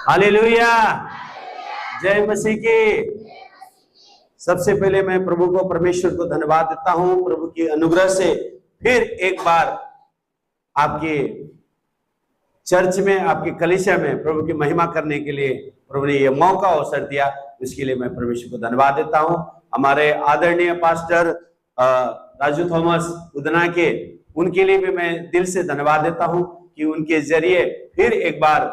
Hallelujah, जय मसीह की। सबसे पहले मैं प्रभु को, परमेश्वर को धन्यवाद देता हूं, प्रभु की अनुग्रह से फिर एक बार आपके चर्च में, आपकी कलीसिया में प्रभु की महिमा करने के लिए प्रभु ने यह मौका अवसर दिया। इसके लिए मैं परमेश्वर को धन्यवाद देता हूं। हमारे आदरणीय पास्टर राजू थॉमस उदना के, उनके लिए भी मैं दिल से धन्यवाद देता हूं कि उनके जरिए फिर एक बार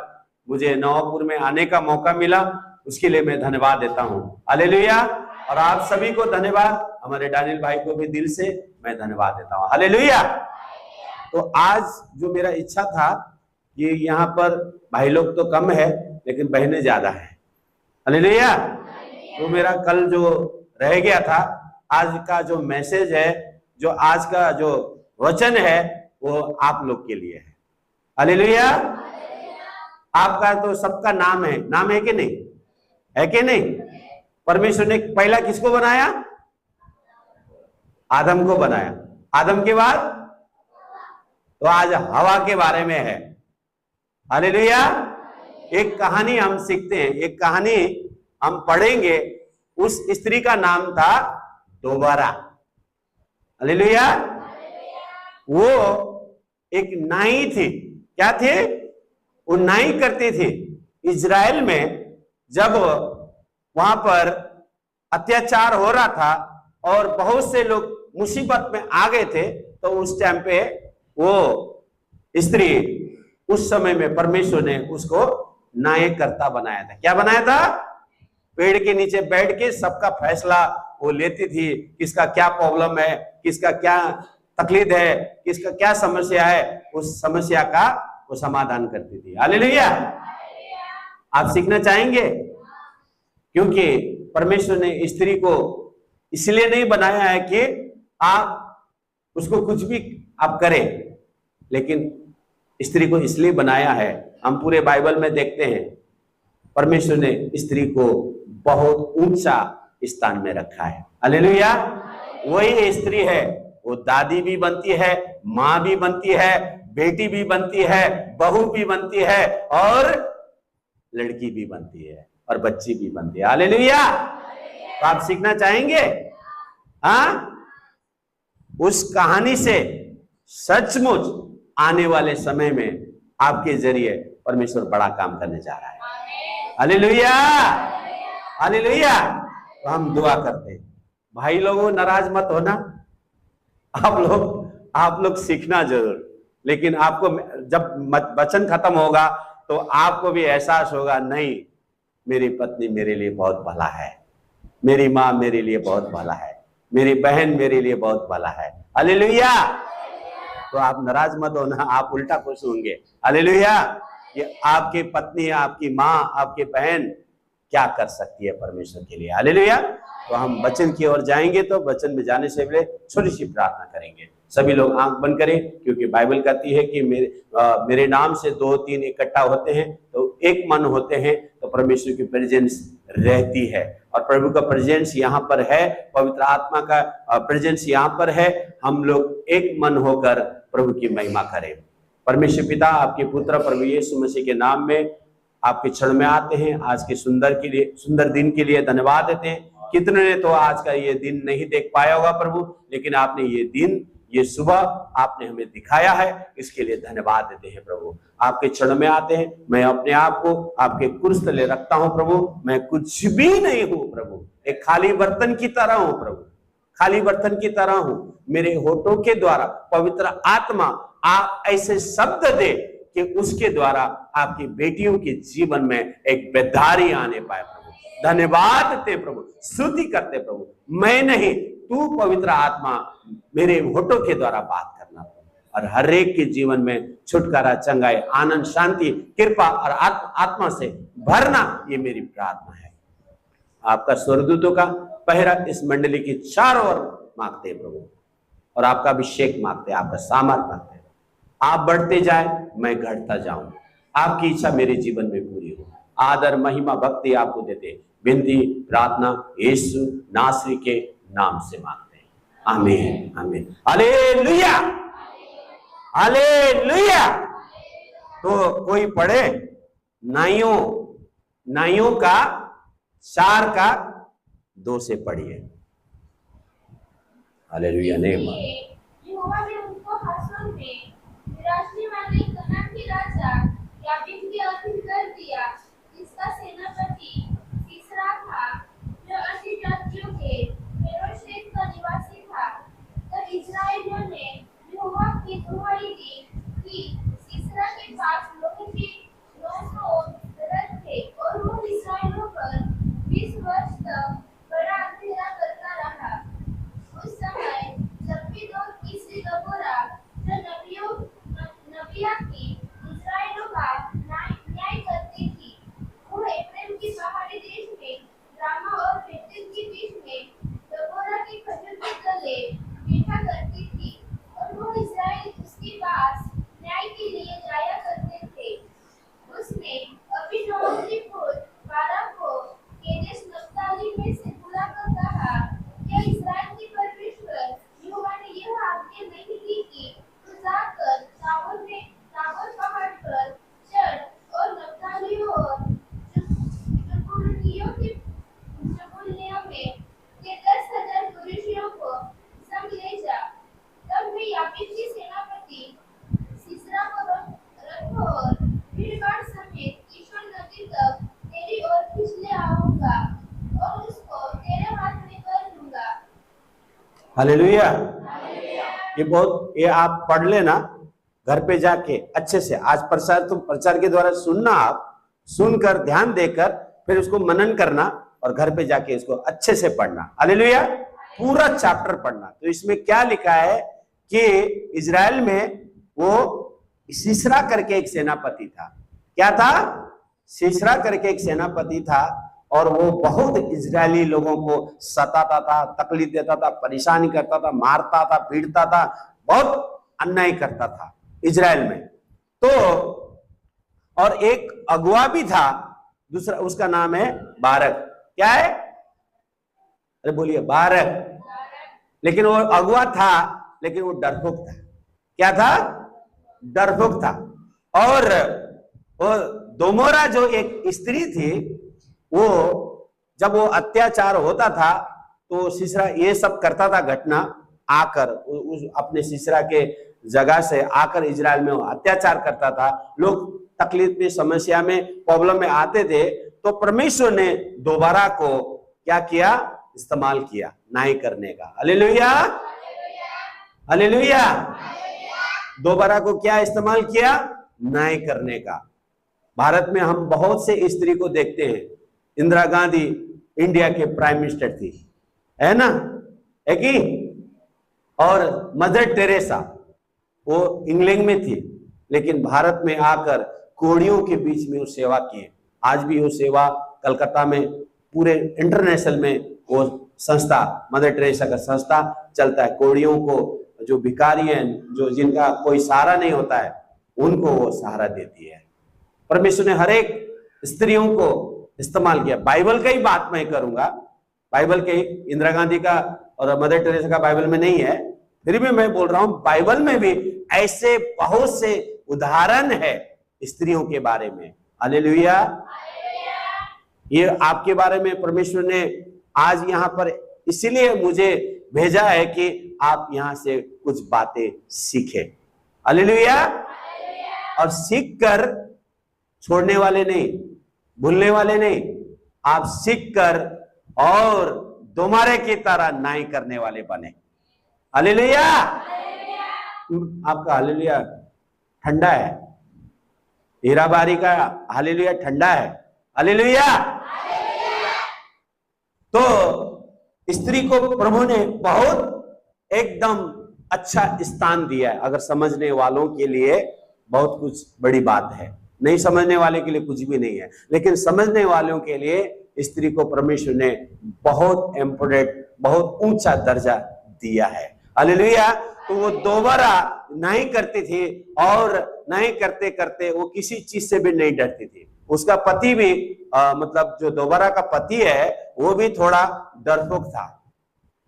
मुझे नवापुर में आने का मौका मिला। उसके लिए मैं धन्यवाद देता हूं। हालेलुया। और आप सभी को धन्यवाद, हमारे डानियल भाई को भी दिल से मैं धन्यवाद देता हूं। हालेलुया। तो आज जो मेरा इच्छा था कि यहाँ पर भाई लोग तो कम है लेकिन बहनें ज्यादा है। हालेलुया। तो मेरा कल जो रह गया था, आज का जो मैसेज है, जो आज का जो वचन है, वो आप लोग के लिए है। हालेलुया। आपका तो सबका नाम है कि नहीं? है कि नहीं? परमेश्वर ने पहला किसको बनाया? आदम को बनाया। आदम के बाद तो आज हवा के बारे में है। हालेलुया। एक कहानी हम सीखते हैं, एक कहानी हम पढ़ेंगे। उस स्त्री का नाम था दोबारा। हालेलुया। वो एक नाई थी। क्या थे? वो नाई करती थी। इजराइल में जब वहां पर अत्याचार हो रहा था और बहुत से लोग मुसीबत में आ गए थे, तो उस टाइम पे वो स्त्री, उस समय में परमेश्वर ने उसको न्यायकर्ता बनाया था। क्या बनाया था? पेड़ के नीचे बैठ के सबका फैसला वो लेती थी। किसका क्या प्रॉब्लम है, किसका क्या तकलीफ है, किसका क्या समस्या है, उस समस्या का वो समाधान करती थी। हालेलुया। आप सीखना चाहेंगे? क्योंकि परमेश्वर ने स्त्री को इसलिए नहीं बनाया है कि आप उसको कुछ भी आप करें, लेकिन स्त्री को इसलिए बनाया है, हम पूरे बाइबल में देखते हैं, परमेश्वर ने स्त्री को बहुत ऊंचा स्थान में रखा है। हालेलुया। वही स्त्री है, वो दादी भी बनती है, माँ भी बनती है, बेटी भी बनती है, बहू भी बनती है, और लड़की भी बनती है, और बच्ची भी बनती है। हालेलुया। तो आप सीखना चाहेंगे? हाँ, उस कहानी से सचमुच आने वाले समय में आपके जरिए परमेश्वर बड़ा काम करने जा रहा है। Hallelujah, hallelujah. तो हम दुआ करते हैं। भाई लोगों, नाराज मत होना। आप लोग सीखना जरूर, लेकिन आपको जब वचन खत्म होगा तो आपको भी एहसास होगा, नहीं, मेरी पत्नी मेरे लिए बहुत भला है, मेरी माँ मेरे लिए बहुत भला है, मेरी बहन मेरे लिए बहुत भला है। हालेलुया। तो आप नाराज मत होना, आप उल्टा खुश होंगे। हालेलुया। ये आपकी पत्नी, आपकी माँ, आपकी बहन क्या कर सकती है परमेश्वर के लिए। हालेलुया। तो हम वचन की ओर जाएंगे, तो वचन में जाने से पहले छोटी सी प्रार्थना करेंगे। सभी लोग आंख बंद करें, क्योंकि बाइबल कहती है कि मेरे नाम से 2-3 इकट्ठा होते हैं तो एक मन होते हैं, तो परमेश्वर की प्रेजेंस रहती है। और प्रभु का प्रेजेंस यहाँ पर है, पवित्र आत्मा का प्रेजेंस यहाँ पर है। हम लोग एक मन होकर प्रभु की महिमा करें। परमेश्वर पिता, आपके पुत्र प्रभु यीशु मसीह के नाम में आपके क्षण में आते हैं। आज के सुंदर दिन के लिए धन्यवाद देते हैं। कितने ने तो आज का ये दिन नहीं देख पाया होगा प्रभु, लेकिन आपने ये दिन, ये सुबह आपने हमें दिखाया है, इसके लिए धन्यवाद देते हैं प्रभु। आपके क्षण में आते हैं, मैं अपने आप को आपके कुर्स तले रखता हूं प्रभु। मैं कुछ भी नहीं हूं प्रभु, एक खाली बर्तन की तरह हूं प्रभु, खाली बर्तन की तरह हूं। मेरे होठों के द्वारा पवित्र आत्मा आप ऐसे शब्द दे कि उसके द्वारा आपकी बेटियों के जीवन में एक बेदारी आने पाए प्रभु। धन्यवाद देते प्रभु, स्तुति करते प्रभु। मैं नहीं, तू पवित्र आत्मा मेरे होठों के द्वारा बात करना और हर एक के जीवन में छुटकारा, चंगाई, आनंद, शांति, कृपा और आत्मा से भरना, ये मेरी प्रार्थना है। आपका स्वर्गदूतों का पहरा इस मंडली की चारों ओर मांगते हैं प्रभु, और आपका अभिषेक मांगते हैं, आपका सामर्थ मांगते हैं। आप बढ़ते जाए, मैं घटता जाऊं, आपकी इच्छा मेरे जीवन में पूरी हो। आदर, महिमा, भक्ति आपको देते, विनती प्रार्थना यीशु नासरी के नाम से मांगते हैं। आमीन, आमीन। Hallelujah, hallelujah. तो कोई पढ़े, नाइयों नाइयों का 4 का 2 से पढ़िए। हालेलुया। यहोवा ने उनको हासोन में विराजने वाले कनान के राजा याबीन के अधीन कर दिया, जिसका सेनापति सीसरा था, जो अन्य जातियों के हेरोशेत का निवासी था। तब इस्राएलियों ने यहोवा की दुहाई दी कि सीसरा के पास लोहे के 900 रथ थे और वो इस्राएलियों पर 20 वर्ष तक बड़ा अंधेरा करता रहा। उस समय जब्बीद और तीसरी दबोरा, जो नबिया थी, इस्राएलियों का न्याय करती थी। वो एफ्रेम की पहाड़ी देश में रामा और बेतेल के बीच में दबोरा के खजूर के तले बैठा करती थी, और वो इस्राएल उसके पास न्याय के लिए जाया करते थे। उसने अबीनोअम के पुत्र बाराक को केदेश नप्ताली में से बुलाकर कहा, क्या इस्राएल के परमेश्वर यहोवा ने यह आज्ञा नहीं दी कि तू जाकर ताबोर पहाड़ पर चढ़ और नप्तालियों और जबूलूनियों में के 10,000 पुरुषों को संग ले जा। तब मैं याबीन के सेनापति सीसरा को रथों और भीड़-भाड़ समेत कीशोन नदी तक तेरी ओर खींच ले आऊंगा और उसको तेरे हाथ में कर दूंगा। हालेलुया। ये आप पढ़ लेना घर पे जाके अच्छे से। आज प्रचार के द्वारा सुनना, आप सुनकर ध्यान देकर फिर उसको मनन करना और घर पे जाके इसको अच्छे से पढ़ना। हालेलुया। पूरा चैप्टर पढ़ना। तो इसमें क्या लिखा है कि इजराइल में वो सीसरा करके एक सेनापति था। क्या था? सीसरा करके एक सेनापति था, और वो बहुत इजरायली लोगों को सताता था, तकलीफ देता था, परेशानी करता था, मारता था, पीटता था, बहुत अन्याय करता था इजराइल में। तो और एक अगुआ भी था दूसरा, उसका नाम है बारक। क्या है? अरे बोलिए, बारक। लेकिन वो अगुआ था, लेकिन वो डरपोक था। क्या था? डरपोक था। और वो दोमोरा जो एक स्त्री थी, वो जब वो अत्याचार होता था तो सीसरा ये सब करता था घटना, आकर उस अपने सीसरा के जगह से आकर इजराइल में अत्याचार करता था। लोग तकलीफ में, समस्या में, प्रॉब्लम में आते थे, तो परमेश्वर ने दोबारा को क्या किया? इस्तेमाल किया न्याय करने का। Hallelujah, hallelujah. दोबारा को क्या इस्तेमाल किया? न्याय करने का। भारत में हम बहुत से स्त्री को देखते हैं। इंदिरा गांधी इंडिया के प्राइम मिनिस्टर थी, है ना, है कि? और मदर टेरेसा वो इंग्लैंड में थी, लेकिन भारत में आकर कोड़ियों के बीच में वो सेवा की। आज भी वो सेवा कलकत्ता में पूरे इंटरनेशनल में वो संस्था, मदर टेरेसा का संस्था चलता है। कोड़ियों को, जो भिखारी हैं, जो जिनका कोई सहारा नहीं होता है, उनको वो सहारा देती है। परमेश्वर ने हर एक स्त्रियों को इस्तेमाल किया। बाइबल का ही बात मैं करूंगा, बाइबल के इंदिरा गांधी का और मदर टेरेसा का बाइबल में नहीं है, फिर भी मैं बोल रहा हूं बाइबल में भी ऐसे बहुत से उदाहरण है स्त्रियों के बारे में। हालेलुया। ये आपके बारे में परमेश्वर ने आज यहाँ पर इसीलिए मुझे भेजा है कि आप यहाँ से कुछ बातें सीखें। हालेलुया। और सीख कर छोड़ने वाले नहीं, भूलने वाले नहीं, आप सीख कर और दोबारा की तरह न्याय करने वाले बने। हालेलुया। आपका हालेलुया ठंडा है, हीराबारी का हालेलुया ठंडा है। हालेलुया। तो स्त्री को प्रभु ने बहुत एकदम अच्छा स्थान दिया है। अगर समझने वालों के लिए बहुत कुछ बड़ी बात है, नहीं समझने वाले के लिए कुछ भी नहीं है, लेकिन समझने वालों के लिए स्त्री को परमेश्वर ने बहुत इम्पोर्टेंट, बहुत ऊंचा दर्जा दिया है। हालेलुया। तो वो दोबारा नहीं करती थी, और नहीं करते करते वो किसी चीज से भी नहीं डरती थी। उसका पति भी मतलब जो दोबारा का पति है वो भी थोड़ा डरपोक था।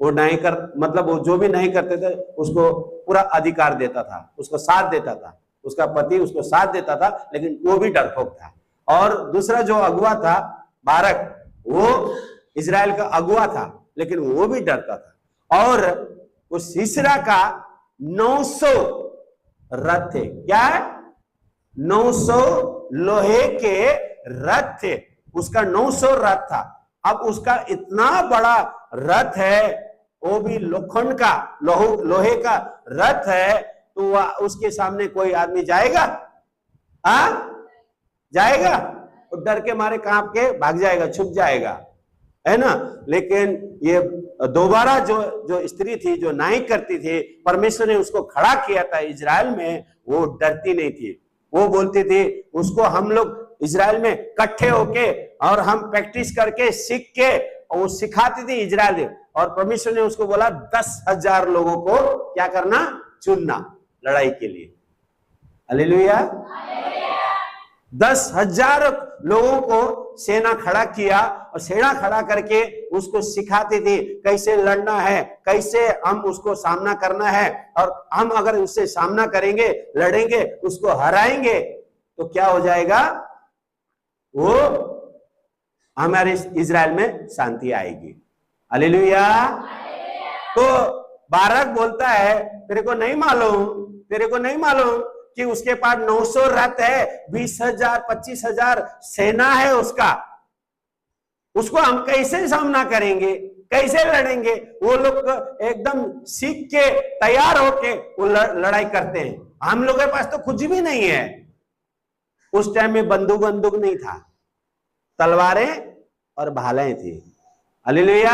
वो नहीं कर मतलब वो जो भी नहीं करते थे उसको पूरा अधिकार देता था, उसको साथ देता था, उसका पति उसको साथ देता था, लेकिन वो भी डरपोक था। और दूसरा जो अगुआ था बारक, वो इजराइल का अगुआ था, लेकिन वो भी डरता था। और वो सीसरा का 900 रथ थे। क्या है? 900 लोहे के रथ थे। उसका 900 रथ था। अब उसका इतना बड़ा रथ है, वो भी लोखंड का, लोहे का रथ है, तो वह उसके सामने कोई आदमी जाएगा? जाएगा? वो डर के मारे कांप के भाग जाएगा, छुप जाएगा, है ना। लेकिन ये दोबारा जो स्त्री थी, जो नाइक करती थी, परमेश्वर ने उसको खड़ा किया था इजराइल में, वो डरती नहीं थी। वो बोलती थी, उसको हम लोग इजराइल में इकट्ठे होके और हम प्रैक्टिस करके सीख के, और वो सिखाती थी इजराइल में। और परमेश्वर ने उसको बोला 10,000 लोगों को क्या करना? चुनना लड़ाई के लिए। हालेलुया। 10,000 लोगों को सेना खड़ा किया, और सेना खड़ा करके उसको सिखाती थी कैसे लड़ना है, कैसे हम उसको सामना करना है, और हम अगर उससे सामना करेंगे, लड़ेंगे, उसको हराएंगे, तो क्या हो जाएगा? वो हमारे इजराइल में शांति आएगी। हालेलुया। तो बारक बोलता है, तेरे को नहीं मालूम कि उसके पास 900 रथ है, 20,000 25,000 सेना है उसका। उसको हम कैसे सामना करेंगे, कैसे लड़ेंगे? वो लोग एकदम सीख के तैयार होके वो लड़ाई करते हैं। हम लोगों के पास तो कुछ भी नहीं है। उस टाइम में बंदूक नहीं था, तलवारें और भालें थी। हालेलुया।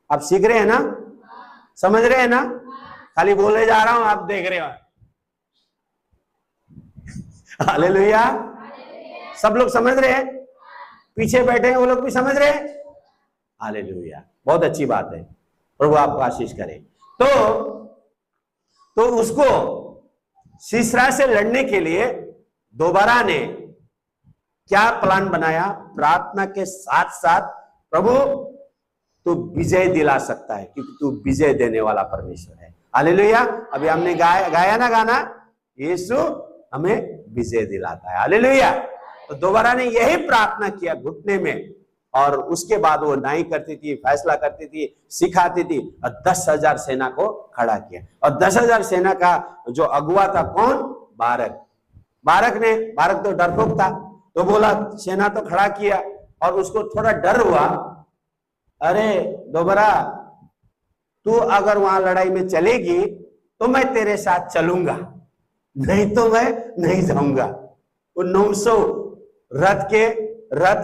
आप सीख रहे हैं ना? समझ रहे हैं ना? खाली बोले जा रहा हूं, आप देख रहे हो। हालेलुया। सब लोग समझ रहे हैं? पीछे बैठे हैं वो लोग भी समझ रहे हैं? हालेलुया, बहुत अच्छी बात है। प्रभु आपको आशीष करे। तो उसको सीसरा से लड़ने के लिए दोबारा ने क्या प्लान बनाया? प्रार्थना के साथ साथ, प्रभु तू विजय दिला सकता है, क्योंकि तू विजय देने वाला परमेश्वर है। हालेलुया। अभी हमने गाया ना गाना, यीशु हमें विजय दिलाता है। हालेलुया। तो दोबारा ने यही प्रार्थना किया घुटने में, और उसके बाद वो नहीं करती थी, फैसला करती थी, सिखाती थी, और 10,000 सेना को खड़ा किया। और 10,000 सेना का जो अगुआ था कौन? बारक तो डरपोक था, तो बोला, सेना तो खड़ा किया, और उसको थोड़ा डर हुआ, अरे दोबारा तू अगर वहां लड़ाई में चलेगी तो मैं तेरे साथ चलूंगा, नहीं तो मैं नहीं जाऊंगा। वो 900 रथ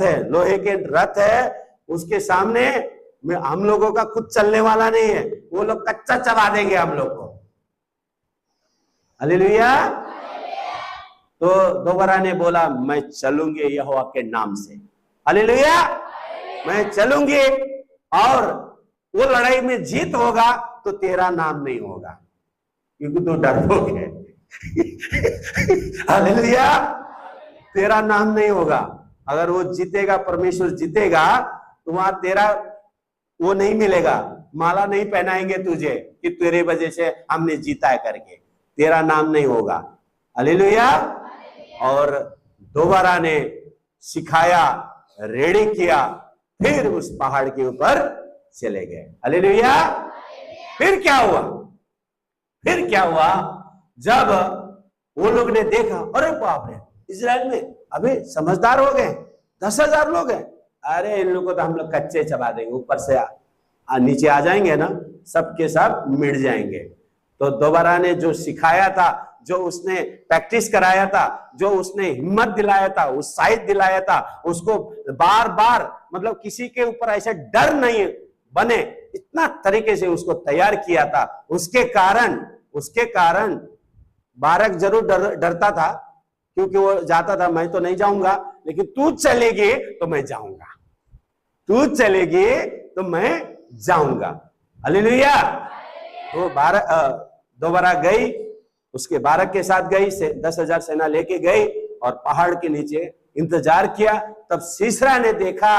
है, लोहे के रथ है, उसके सामने में हम लोगों का खुद चलने वाला नहीं है, वो लोग कच्चा चबा देंगे हम लोग को। हालेलुया। तो दोबारा ने बोला, मैं चलूंगी यहोवा के नाम से। हालेलुया। मैं चलूंगी, और वो लड़ाई में जीत होगा तो तेरा नाम नहीं होगा, क्योंकि तू डरपोक है। हालेलुया। तेरा नाम नहीं होगा। अगर वो जीतेगा, परमेश्वर जीतेगा, तो वहां तेरा वो नहीं मिलेगा, माला नहीं पहनाएंगे तुझे कि तेरे वजह से हमने जीता है करके, तेरा नाम नहीं होगा। हालेलुया। और दोबारा ने सिखाया, रेडी किया, फिर उस पहाड़ के ऊपर चले गए। हालेलुया। फिर क्या हुआ? जब वो लोग ने देखा, अरे बाप रे, इजराइल में अभी समझदार हो गए, 10,000 लोग हैं, अरे इन लोगों को तो हम लोग कच्चे चबा देंगे, ऊपर से नीचे आ जाएंगे ना, सबके सब मिट जाएंगे। तो दोबारा ने जो सिखाया था, जो उसने प्रैक्टिस कराया था, जो उसने हिम्मत दिलाया था, उत्साहित दिलाया था, उसको बार बार, मतलब किसी के ऊपर ऐसे डर नहीं बने, इतना तरीके से उसको तैयार किया था। उसके कारण बारक जरूर डरता था, क्योंकि वो जाता था, मैं तो नहीं जाऊंगा, लेकिन तू चलेगी तो मैं जाऊंगा, तू चलेगी तो मैं जाऊंगा। हालेलुया। तो दोबारा गई, उसके बारक के साथ गई, 10,000 सेना लेके गई, और पहाड़ के नीचे इंतजार किया। तब सीसरा ने देखा,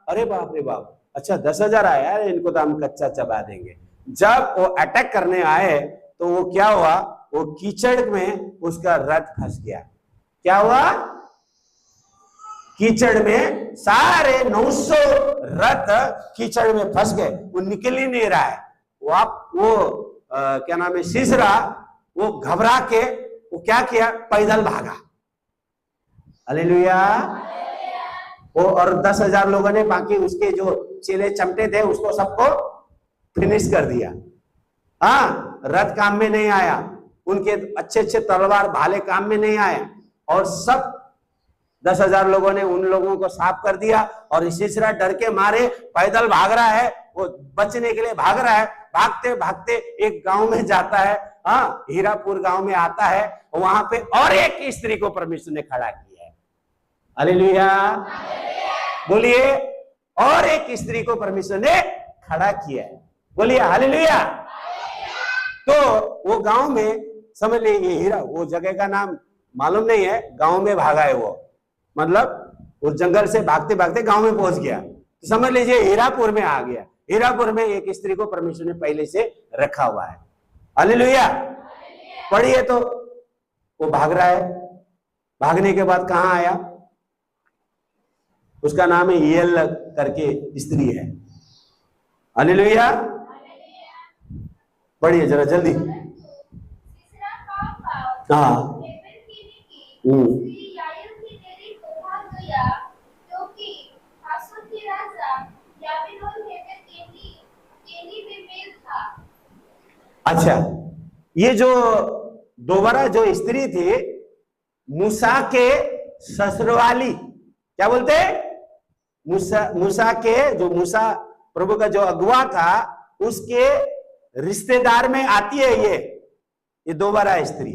अरे बाप रे बाप, अच्छा 10,000 आया है, इनको तो हम कच्चा चबा देंगे। जब वो अटैक करने आए, तो वो क्या हुआ? वो कीचड़ में उसका रथ फंस गया। क्या हुआ? कीचड़ में सारे 900 रथ कीचड़ में फंस गए, वो निकल ही नहीं रहा है। क्या नाम है, सीसरा, वो घबरा के वो क्या किया, पैदल भागा। हालेलुया। वो और 10,000 लोगों ने, बाकी उसके जो चेले चमटे थे उसको सबको फिनिश कर दिया। हाँ, रथ काम में नहीं आया, उनके अच्छे अच्छे तलवार भाले काम में नहीं आए, और सब 10,000 लोगों ने उन लोगों को साफ कर दिया। और सीसरा डर के मारे पैदल भाग रहा है, वो बचने के लिए भाग रहा है। भागते भागते एक गांव में जाता है, हाँ, हीरापुर गांव में आता है। वहां पे और एक स्त्री को परमेश्वर ने खड़ा किया है। हालेलुया, बोलिए, और एक स्त्री को परमेश्वर ने खड़ा किया है, बोलिए हालेलुया। तो वो गांव में, समझ लीजिए, हीरा, वो जगह का नाम मालूम नहीं है, गांव में भागा है वो, मतलब वो जंगल से भागते भागते गांव में पहुंच गया, तो समझ लीजिए हीरापुर में आ गया। हीरापुर में एक स्त्री को परमेश्वर ने पहले से रखा हुआ है। हालेलुया, पढ़िए। तो वो भाग रहा है, भागने के बाद कहां आया, उसका नाम है येल करके स्त्री है। हालेलुया, पढ़िए जरा जल्दी। हाँ, अच्छा, ये जो दोबारा जो स्त्री थी, मूसा के ससुरवाली, क्या बोलते हैं, मूसा के, जो मूसा प्रभु का जो अगुआ था, उसके रिश्तेदार में आती है ये दोबारा स्त्री।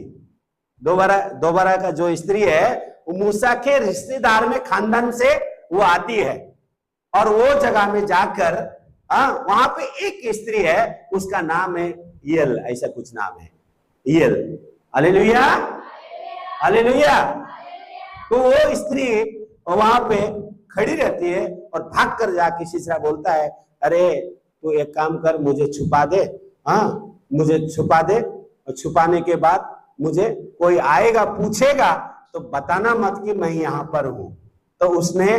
दोबारा का जो स्त्री है, वो मूसा के रिश्तेदार में, खानदान से वो आती है। और वो जगह में जाकर वहां पे एक स्त्री है, उसका नाम है येल, ऐसा कुछ नाम है, येल। Hallelujah, hallelujah. तो वो स्त्री वहां पे खड़ी रहती है और भाग कर जाके सीसरा बोलता है, अरे तू एक काम कर, मुझे छुपा दे, हाँ, मुझे छुपा दे, और छुपाने के बाद मुझे कोई आएगा पूछेगा तो बताना मत कि मैं यहाँ पर हूं। तो उसने,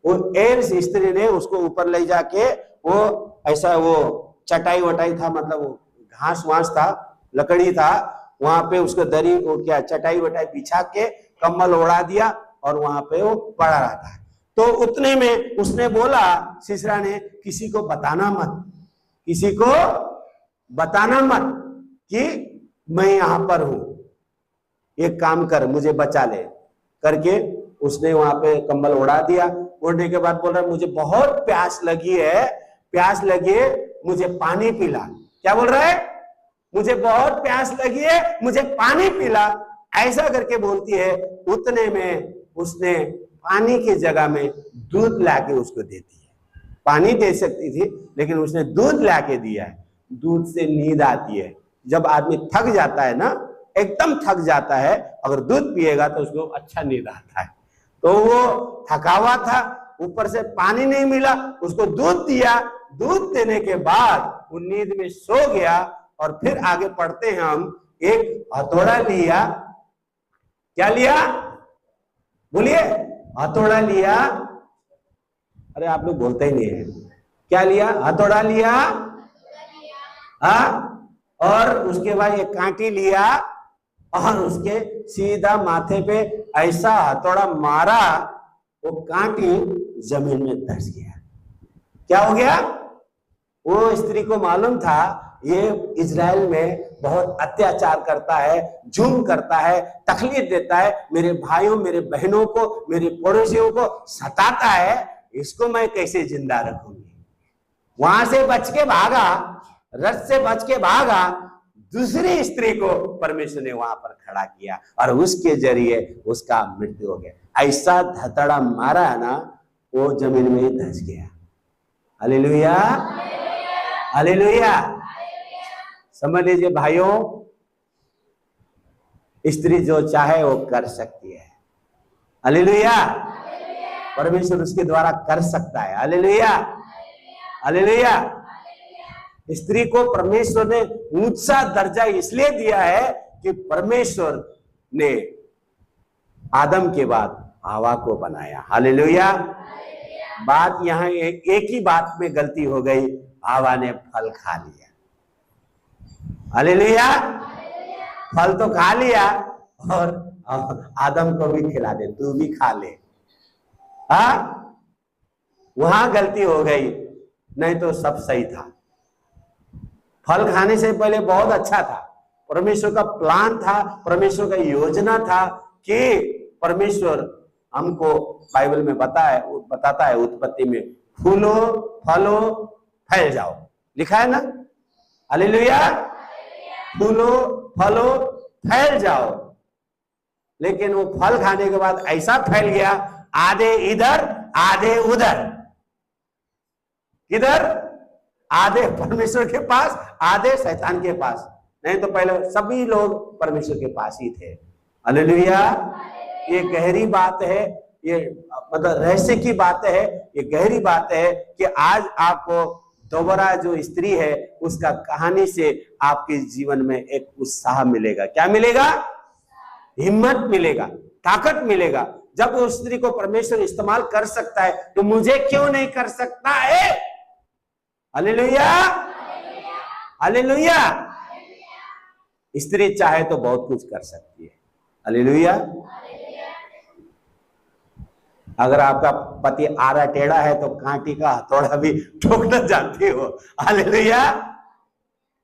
वो एल स्त्री ने उसको ऊपर ले जाके, वो ऐसा, वो चटाई वटाई था, मतलब वो घास वास था, लकड़ी था, वहां पे उसको दरी, वो क्या चटाई वटाई बिछा के कम्बल ओढ़ा दिया, और वहां पे वो पड़ा रहा था। तो उतने में उसने बोला, सीसरा ने, किसी को बताना मत, किसी को बताना मत कि मैं यहां पर हूं, एक काम कर, मुझे बचा ले करके उसने वहां पे कंबल ओढ़ा दिया। ओढ़ने के बाद बोल रहा, मुझे बहुत प्यास लगी है, प्यास लगी है, मुझे पानी पिला। क्या बोल रहा है, मुझे बहुत प्यास लगी है, मुझे पानी पिला, ऐसा करके बोलती है। उतने में उसने पानी की जगह में दूध लाके उसको देती है। पानी दे सकती थी, लेकिन उसने दूध लाके दिया है। दूध से नींद आती है। जब आदमी थक जाता है ना, एकदम थक जाता है, अगर दूध पिएगा तो उसको अच्छा नींद आता है। तो वो थका हुआ था, ऊपर से पानी नहीं मिला, उसको दूध दिया। दूध देने के बाद वो नींद में सो गया। और फिर आगे पढ़ते हैं हम, एक हथौड़ा लिया। क्या लिया, बोलिए, हथौड़ा लिया। अरे आप लोग बोलते ही नहीं है, क्या लिया, हथौड़ा लिया, हाँ, और उसके बाद एक कांटी लिया, और उसके सीधा माथे पे ऐसा हथौड़ा मारा, वो कांटी जमीन में धंस गया। क्या हो गया, वो स्त्री को मालूम था ये इजराइल में बहुत अत्याचार करता है, जुल्म करता है, तकलीफ देता है, मेरे भाइयों, मेरे बहनों को, मेरे पड़ोसियों को सताता है, इसको मैं कैसे जिंदा रखूंगी। वहां से बच के भागा, रथ से बच के भागा, दूसरी स्त्री को परमेश्वर ने वहां पर खड़ा किया, और उसके जरिए उसका मृत्यु हो गया। ऐसा धतड़ा मारा है ना, वो जमीन में धंस गया। Hallelujah, hallelujah. समझ लीजिए भाइयों, स्त्री जो चाहे वो कर सकती है। हालेलुया, परमेश्वर उसके द्वारा कर सकता है। Hallelujah, hallelujah. स्त्री को परमेश्वर ने ऊंचा दर्जा इसलिए दिया है कि परमेश्वर ने आदम के बाद हवा को बनाया। हालेलुया। बात यहां एक ही बात में गलती हो गई, हवा ने फल खा लिया। हालेलुया। फल तो खा लिया और आदम को भी खिला दे, तू भी खा ले। वहां गलती हो गई, नहीं तो सब सही था। फल खाने से पहले बहुत अच्छा था, परमेश्वर का प्लान था, परमेश्वर का योजना था कि परमेश्वर हमको बाइबल में बताता है उत्पत्ति में, फूलो फलो फैल जाओ, लिखा है ना। हालेलुया। फूलो फलो फैल जाओ। लेकिन वो फल खाने के बाद ऐसा फैल गया, आधे इधर आधे उधर। किधर? आधे परमेश्वर के पास, आधे शैतान के पास। नहीं तो पहले सभी लोग परमेश्वर के पास ही थे। हालेलुया। ये गहरी बात है, ये मतलब रहस्य की बात है, ये गहरी बात है कि आज आपको दोबारा जो स्त्री है उसका कहानी से आपके जीवन में एक उत्साह मिलेगा। क्या मिलेगा? हिम्मत मिलेगा, ताकत मिलेगा। जब उस स्त्री को परमेश्वर इस्तेमाल कर सकता है तो मुझे क्यों नहीं कर सकता है? हालेलुया। हालेलुया। स्त्री चाहे तो बहुत कुछ कर सकती है। हालेलुया। अगर आपका पति आरा टेढ़ा है तो कांटी का हथौड़ा भी ठोकना जानती हो। हालेलुया।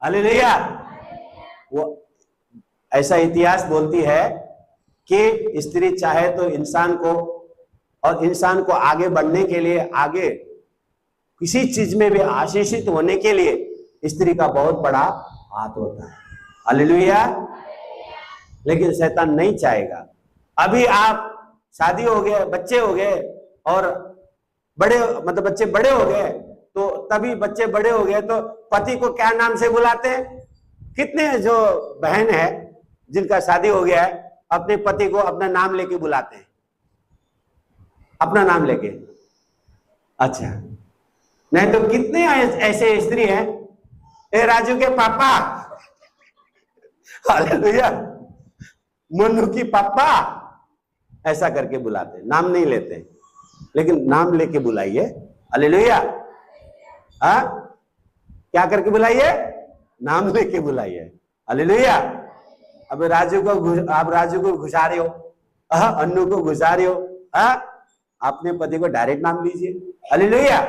हालेलुया। वो ऐसा इतिहास बोलती है कि स्त्री चाहे तो इंसान को आगे बढ़ने के लिए, आगे किसी चीज में भी आशीषित होने के लिए स्त्री का बहुत बड़ा हाथ होता है। हालेलुया। लेकिन शैतान नहीं चाहेगा। अभी आप शादी हो गए, बच्चे हो गए और बच्चे बड़े हो गए, तो तभी बच्चे बड़े हो गए तो पति को क्या नाम से बुलाते हैं? कितने जो बहन है जिनका शादी हो गया है अपने पति को अपना नाम लेके बुलाते हैं, अपना नाम लेके। अच्छा, नहीं तो कितने ऐसे स्त्री हैं, ए राजू के पापा, हालेलुया, मनु की पापा, ऐसा करके बुलाते, नाम नहीं लेते, लेकिन नाम लेके बुलाइए। हालेलुया। क्या करके बुलाइए? नाम लेके बुलाइए। हालेलुया। अब आप राजू को घुसा रहे हो, अन्नू को घुसा रहे हो, अपने पति को डायरेक्ट नाम लीजिए। हालेलुया।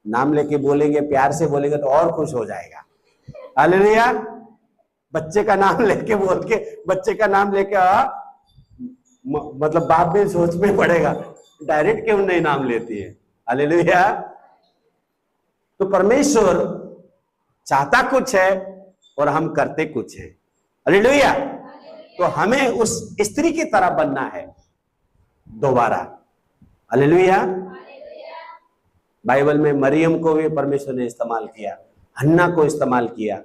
नाम लेके बोलेंगे, प्यार से बोलेंगे तो और खुश हो जाएगा। हालेलुया। बच्चे का नाम लेके बोल के, बच्चे का नाम लेके मतलब बाप भी सोच में पड़ेगा, डायरेक्ट क्यों नहीं नाम लेती है। हालेलुया। तो परमेश्वर चाहता कुछ है और हम करते कुछ है। हालेलुया। तो हमें उस स्त्री की तरह बनना है दोबारा। हालेलुया। बाइबल में मरियम को भी परमेश्वर ने इस्तेमाल किया, हन्ना को इस्तेमाल किया,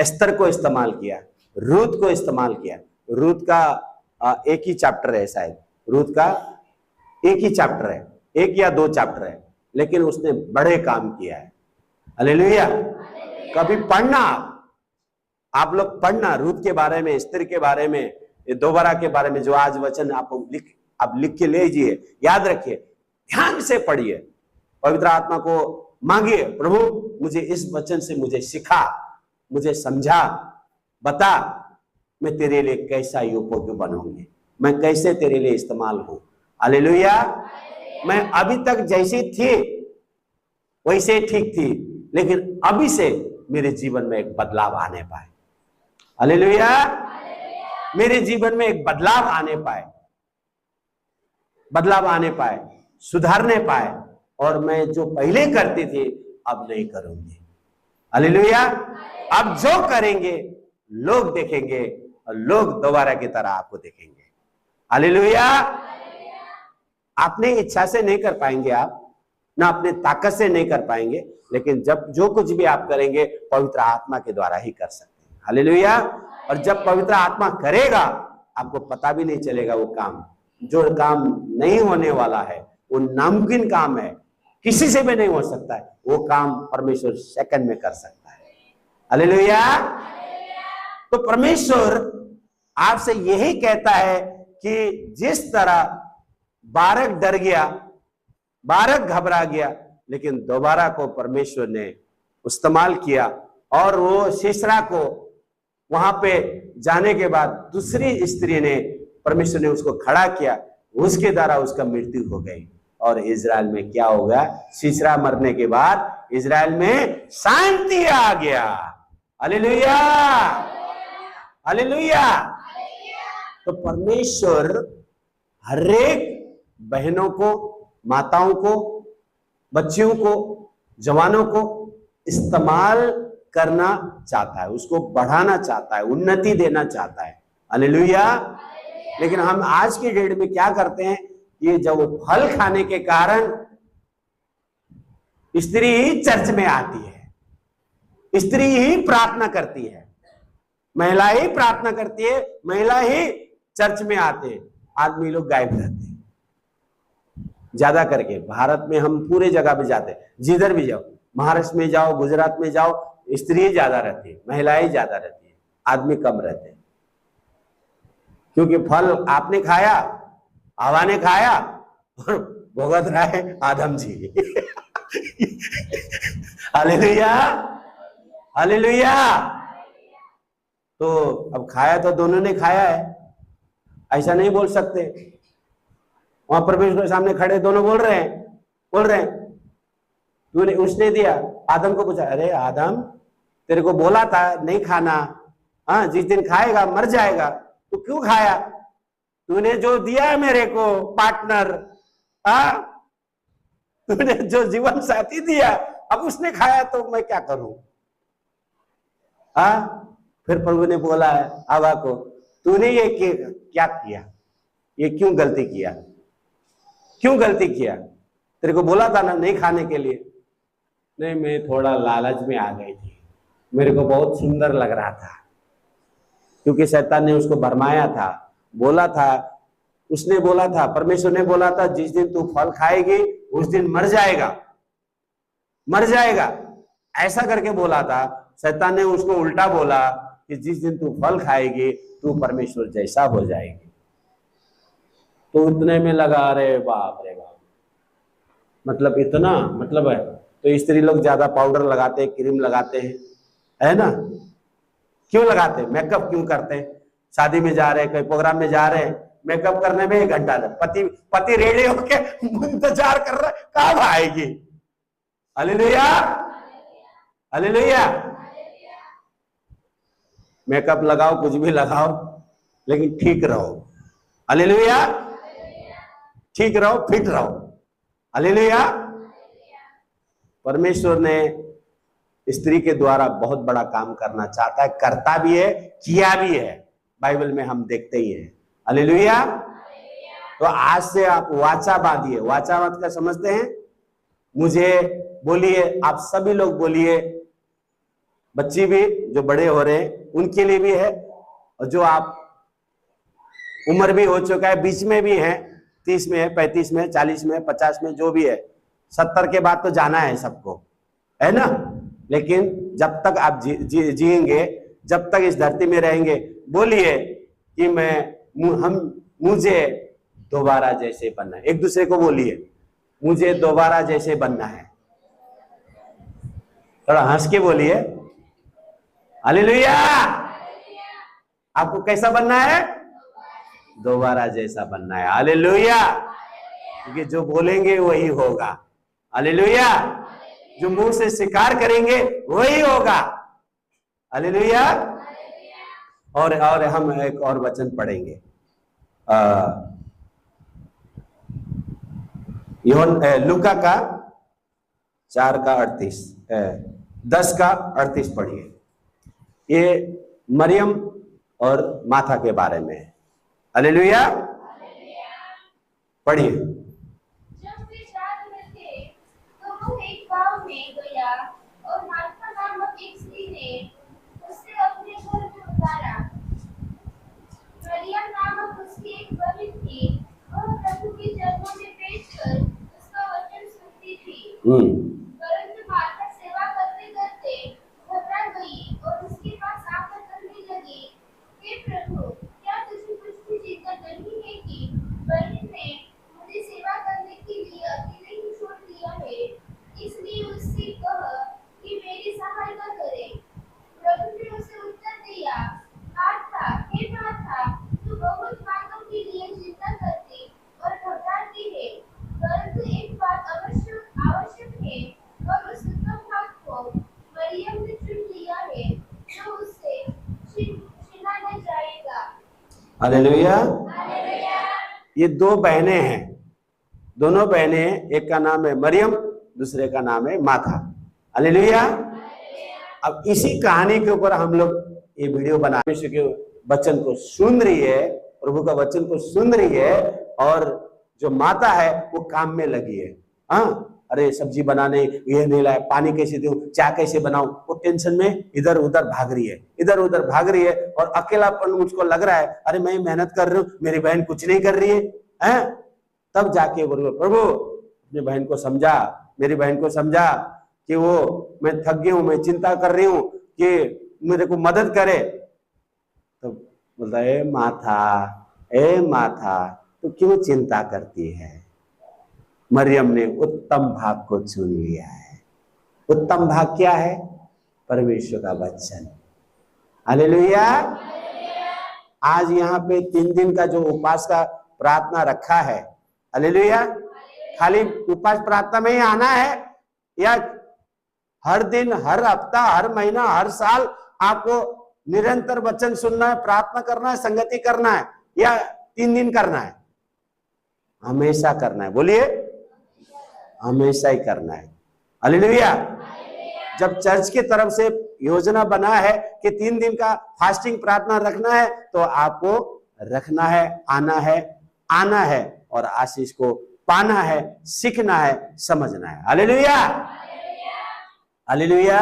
एस्तर को इस्तेमाल किया, रूत को इस्तेमाल किया। रूत का एक ही चैप्टर है शायद, रूत का एक ही चैप्टर है, 1 या 2 चैप्टर है, लेकिन उसने बड़े काम किया है। हालेलुया। कभी पढ़ना, आप लोग पढ़ना रूत के बारे में, एस्तर के बारे में, दोबारा के बारे में, जो आज वचन आप लिख के ले लीजिए, याद रखिए, ध्यान से पढ़िए, पवित्र आत्मा को मांगिए, प्रभु मुझे इस वचन से मुझे सिखा, मुझे समझा, बता, मैं तेरे लिए कैसा योग्य बनूंगी, मैं कैसे तेरे लिए इस्तेमाल हूं। हालेलुया। मैं अभी तक जैसी थी वैसे ठीक थी, लेकिन अभी से मेरे जीवन में एक बदलाव आने पाए। हालेलुया। मेरे जीवन में एक बदलाव आने पाए, सुधारने पाए, और मैं जो पहले करती थी अब नहीं करूंगी। हालेलुया। अब जो करेंगे लोग देखेंगे और लोग दोबारा की तरह आपको देखेंगे। हालेलुया। अपनी इच्छा से नहीं कर पाएंगे आप, ना अपने ताकत से नहीं कर पाएंगे, लेकिन जब जो कुछ भी आप करेंगे पवित्र आत्मा के द्वारा ही कर सकते हैं। हालेलुया। और जब पवित्र आत्मा करेगा आपको पता भी नहीं चलेगा, वो काम जो काम नहीं होने वाला है, वो नामुमकिन काम है, किसी से भी नहीं हो सकता है, वो काम परमेश्वर सेकंड में कर सकता है। हालेलुया। तो परमेश्वर आपसे यही कहता है कि जिस तरह बारक डर गया, बारक घबरा गया, लेकिन दोबारा को परमेश्वर ने इस्तेमाल किया और वो सीसरा को वहां पे जाने के बाद दूसरी स्त्री ने, परमेश्वर ने उसको खड़ा किया, उसके द्वारा उसका मृत्यु हो गई। और इजराइल में क्या हो गया? सीसरा मरने के बाद इजराइल में शांति आ गया। Hallelujah, hallelujah. तो परमेश्वर हरेक बहनों को, माताओं को, बच्चियों को, जवानों को इस्तेमाल करना चाहता है, उसको बढ़ाना चाहता है, उन्नति देना चाहता है। हालेलुया। लेकिन हम आज के डेट में क्या करते हैं? ये जब फल खाने के कारण स्त्री ही चर्च में आती है, स्त्री ही प्रार्थना करती है, महिला ही प्रार्थना करती है, महिला ही चर्च में आते हैं, आदमी लोग गायब रहते हैं। ज्यादा करके भारत में हम पूरे जगह पे जाते हैं, जिधर भी जाओ, महाराष्ट्र में जाओ, गुजरात में जाओ, स्त्री ज्यादा रहती है, महिलाएं ज्यादा रहती है, आदमी कम रहते हैं। क्योंकि फल आपने खाया, हवा ने खाया और भुगत रहा है आदम जी। Hallelujah, hallelujah. तो अब खाया तो दोनों ने खाया है, ऐसा नहीं बोल सकते। वहां परमेश्वर के सामने खड़े दोनों बोल रहे हैं तूने, उसने दिया, आदम को पूछा, अरे आदम तेरे को बोला था नहीं खाना, हाँ जिस दिन खाएगा मर जाएगा, तो क्यों खाया? तूने जो दिया मेरे को पार्टनर, तूने जो जीवन साथी दिया, अब उसने खाया तो मैं क्या करूं? फिर प्रभु ने बोला है हवा को, तूने ये क्या किया? ये क्यों गलती किया? क्यों गलती किया? तेरे को बोला था ना नहीं खाने के लिए। नहीं, मैं थोड़ा लालच में आ गई थी, मेरे को बहुत सुंदर लग रहा था, क्योंकि शैतान ने उसको भरमाया था, बोला था, उसने बोला था, परमेश्वर ने बोला था जिस दिन तू फल खाएगी उस दिन मर जाएगा, मर जाएगा, ऐसा करके बोला था। शैतान ने उसको उल्टा बोला कि जिस दिन तू फल खाएगी तू परमेश्वर जैसा हो जाएगी। तो उतने में लगा, अरे बाप रे बाप, मतलब इतना मतलब है। तो स्त्री लोग ज्यादा पाउडर लगाते हैं, क्रीम लगाते हैं, है ना? क्यों लगाते हैं? मेकअप क्यों करते हैं? शादी में जा रहे हैं, कहीं प्रोग्राम में जा रहे हैं, मेकअप करने में 1 घंटा पति रेडी होके इंतजार कर रहा है कब आएगी। Hallelujah, hallelujah. मेकअप लगाओ, कुछ भी लगाओ, लेकिन ठीक रहो। हालेलुया, ठीक रहो, फिट रहो। हालेलुया। परमेश्वर ने स्त्री के द्वारा बहुत बड़ा काम करना चाहता है, करता भी है, किया भी है, बाइबल में हम देखते ही हैं। हालेलुया। तो आज से आप वाचा बांधिए। वाचा बांध कर समझते हैं? मुझे बोलिए, आप सभी लोग बोलिए, बच्चे भी जो बड़े हो रहे हैं उनके लिए भी है, और जो आप उम्र भी हो चुका है, बीच में भी है, 30 में है, 35 में, 40 में, 50 में, जो भी है, 70 के बाद तो जाना है सबको, है ना? लेकिन जब तक आप जिएंगे, जब तक इस धरती में रहेंगे, बोलिए कि मुझे दोबारा जैसे बनना है। एक दूसरे को बोलिए, मुझे दोबारा जैसे बनना है। थोड़ा हंस के बोलिए। हालेलुया। आपको कैसा बनना है? दोबारा जैसा बनना है। हालेलुया। क्योंकि जो बोलेंगे वही होगा। हालेलुया। जो मुंह से स्वीकार करेंगे वही होगा। हालेलुया। और हम एक और वचन पढ़ेंगे, लूका का 4 का 38, 10 का 38 पढ़िए। ये मरियम और माथा के बारे में है। हालेलुया, पढ़िए। जब वे जा रहे थे तो वो एक गांव में गया और मार्था नामक एक स्त्री ने उसे अपने घर में उतारा। मरियम नामक उसकी एक बहन थी, वह प्रभु के चरणों में बैठकर उसका वचन सुनती थी। परंतु मार्था सेवा करते करते घबरा गई और उसके पास आकर कहने लगी, हे प्रभु, क्या तुझे कुछ भी चिंता नहीं है परंतु एक बात आवश्यक है और उस उत्तम भाग को मरियम ने चुन लिया है जो उससे छीना न जाएगा। हालेलुया। हालेलुया। ये दो बहनें हैं, दोनों बहनें, एक का नाम है मरियम, दूसरे का नाम है माथा। हालेलुया। अब इसी कहानी के ऊपर हम लोग ये वीडियो बना, परमेश्वर के वचन को सुन रही है, प्रभु का वचन को सुन रही है, और जो माता है वो काम में लगी है। हाँ, अरे सब्जी बनाने, ये नहीं लाया, पानी कैसे दूं, चाय कैसे बनाऊं, वो टेंशन में इधर उधर भाग रही है, इधर उधर भाग रही है, और अकेलापन मुझको लग रहा है, अरे मैं मेहनत कर रही हूँ, मेरी बहन कुछ नहीं कर रही है, हैं? तब जाके बोलो, प्रभु अपनी बहन को समझा, मेरी बहन को समझा कि वो मैं थक गई हूं, मैं चिंता कर रही हूं कि मेरे को मदद करे। तो बोलता है, ए माथा तो क्यों चिंता करती है? मरियम ने उत्तम भाग को चुन लिया है। उत्तम भाग क्या है? परमेश्वर का वचन। हालेलुया। आज यहाँ पे 3 दिन का जो उपवास का प्रार्थना रखा है, हालेलुया, खाली उपवास प्रार्थना में ही आना है या हर दिन, हर हफ्ता, हर महीना, हर साल आपको निरंतर वचन सुनना है, प्रार्थना करना है, संगति करना है, या 3 दिन करना है? हमेशा करना है। बोलिए, हमेशा ही करना है। हालेलुया। जब चर्च की तरफ से योजना बना है कि 3 दिन का फास्टिंग प्रार्थना रखना है, तो आपको रखना है, आना है और आशीष को पाना है, सीखना है, समझना है। हालेलुया। हालेलुया।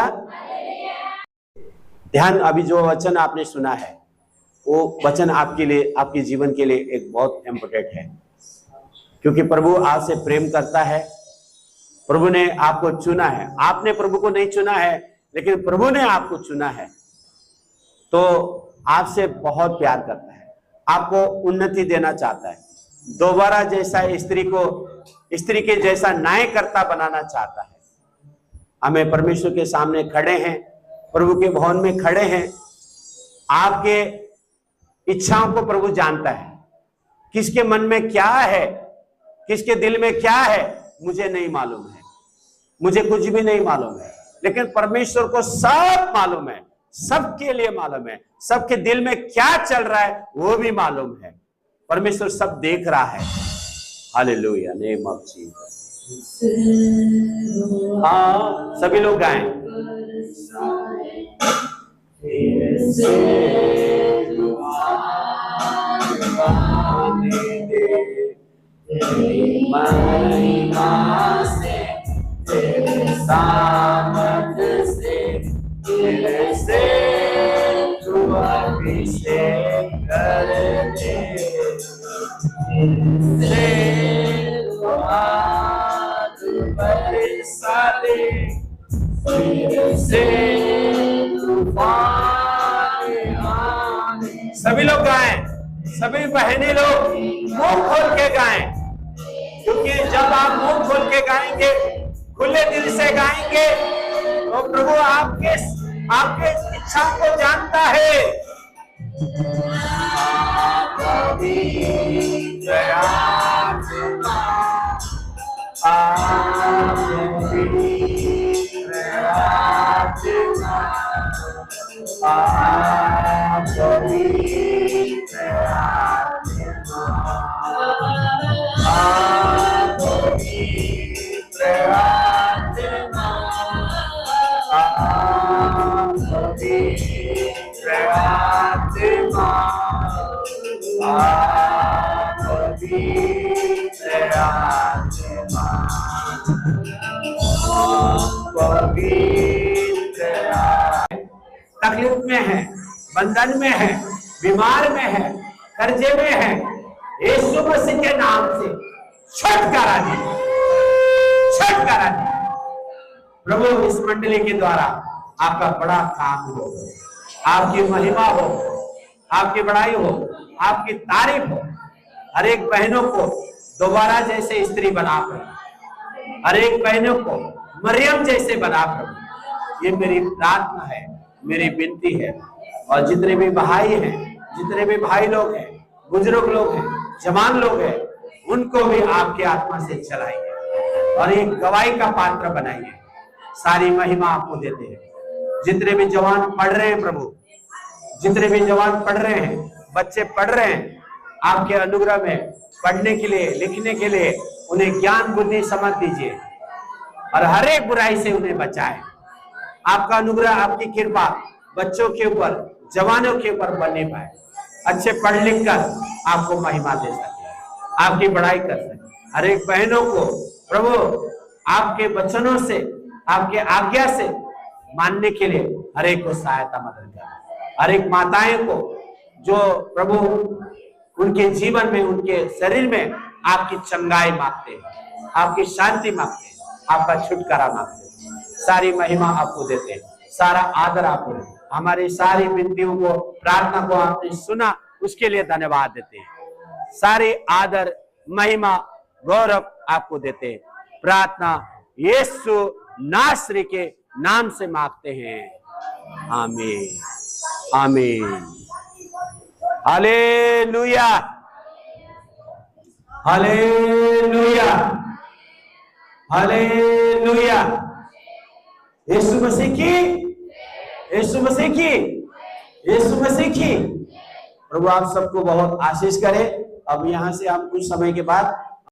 ध्यान, अभी जो वचन आपने सुना है वो वचन आपके लिए, आपके जीवन के लिए एक बहुत इंपॉर्टेंट है, क्योंकि प्रभु आपसे प्रेम करता है। प्रभु ने आपको चुना है, आपने प्रभु को नहीं चुना है, लेकिन प्रभु ने आपको चुना है, तो आपसे बहुत प्यार करता है, आपको उन्नति देना चाहता है, दोबारा जैसा स्त्री के जैसा न्यायकर्ता बनाना चाहता है। हमें परमेश्वर के सामने खड़े हैं, प्रभु के भवन में खड़े हैं, आपके इच्छाओं को प्रभु जानता है, किसके मन में क्या है, किसके दिल में क्या है, मुझे नहीं मालूम है, मुझे कुछ भी नहीं मालूम है, लेकिन परमेश्वर को सब मालूम है, सबके लिए मालूम है, सबके दिल में क्या चल रहा है वो भी मालूम है। परमेश्वर सब देख रहा है। Hallelujah, name of Jesus. हाँ, सभी लोग गाएं। महिमा से, तेरे सामर्थ से तू अभिषेक कर दे, से तू आज बरसा दे, से तूफान आने। सभी लोग गाएं, सभी बहनी लोग मुंह खोल के गाएं, क्योंकि जब आप मुंह खोल के गाएंगे, खुले दिल से गाएंगे, तो प्रभु आपके इच्छा को जानता है। तकलीफ में है, बंधन में है, बीमार में है, कर्जे में है, यीशु मसीह के नाम से छुटकारा दे, छुटकारा दे। प्रभु इस मंडली के द्वारा आपका बड़ा काम हो, आपकी महिमा हो, आपकी बड़ाई हो, आपकी तारीफ हो। हर एक बहनों को दोबारा जैसे स्त्री बना प्रभु, हर एक बहनों को मरियम जैसे बना प्रभु। ये मेरी प्रार्थना है, मेरी विनती है। और जितने भी भाई हैं, जितने भी भाई लोग हैं, बुजुर्ग लोग हैं, जवान लोग हैं, उनको भी आपके आत्मा से चलाइए। और एक गवाही का पात्र बनाइए। सारी महिमा आपको देते हैं। जितने भी जवान पढ़ रहे हैं प्रभु, जितने भी जवान पढ़ रहे हैं, बच्चे पढ़ रहे हैं, आपके अनुग्रह में पढ़ने के लिए, लिखने के लिए उन्हें ज्ञान बुद्धि समझ दीजिए और हर एक बुराई से उन्हें बचाएं। आपका अनुग्रह, आपकी कृपा बच्चों के ऊपर, जवानों के ऊपर बनने पाए, अच्छे पढ़ लिख कर आपको महिमा दे सके, आपकी बड़ाई कर सके। हर एक बहनों को प्रभु आपके वचनों से, आपके आज्ञा से मानने के लिए हर एक को सहायता मदद कर। हर एक माताएं को जो प्रभु उनके जीवन में, उनके शरीर में आपकी चंगाई मांगते हैं, आपकी शांति मांगते हैं, आपका छुटकारा मांगते हैं, सारी महिमा आपको देते हैं, सारा आदर आपको देते हैं। हमारी सारी विनतियों को, प्रार्थना को आपने सुना, उसके लिए धन्यवाद देते हैं। सारी आदर, महिमा, गौरव आपको देते हैं। प्रार्थना यीशु नासरी के नाम से मांगते हैं, आमीन आमीन। Hallelujah hallelujah hallelujah. Yeshu Masih की, यीशु मसीह की, यीशु मसीह की। प्रभु आप सबको बहुत आशीष करे। अब यहाँ से हम कुछ समय के बाद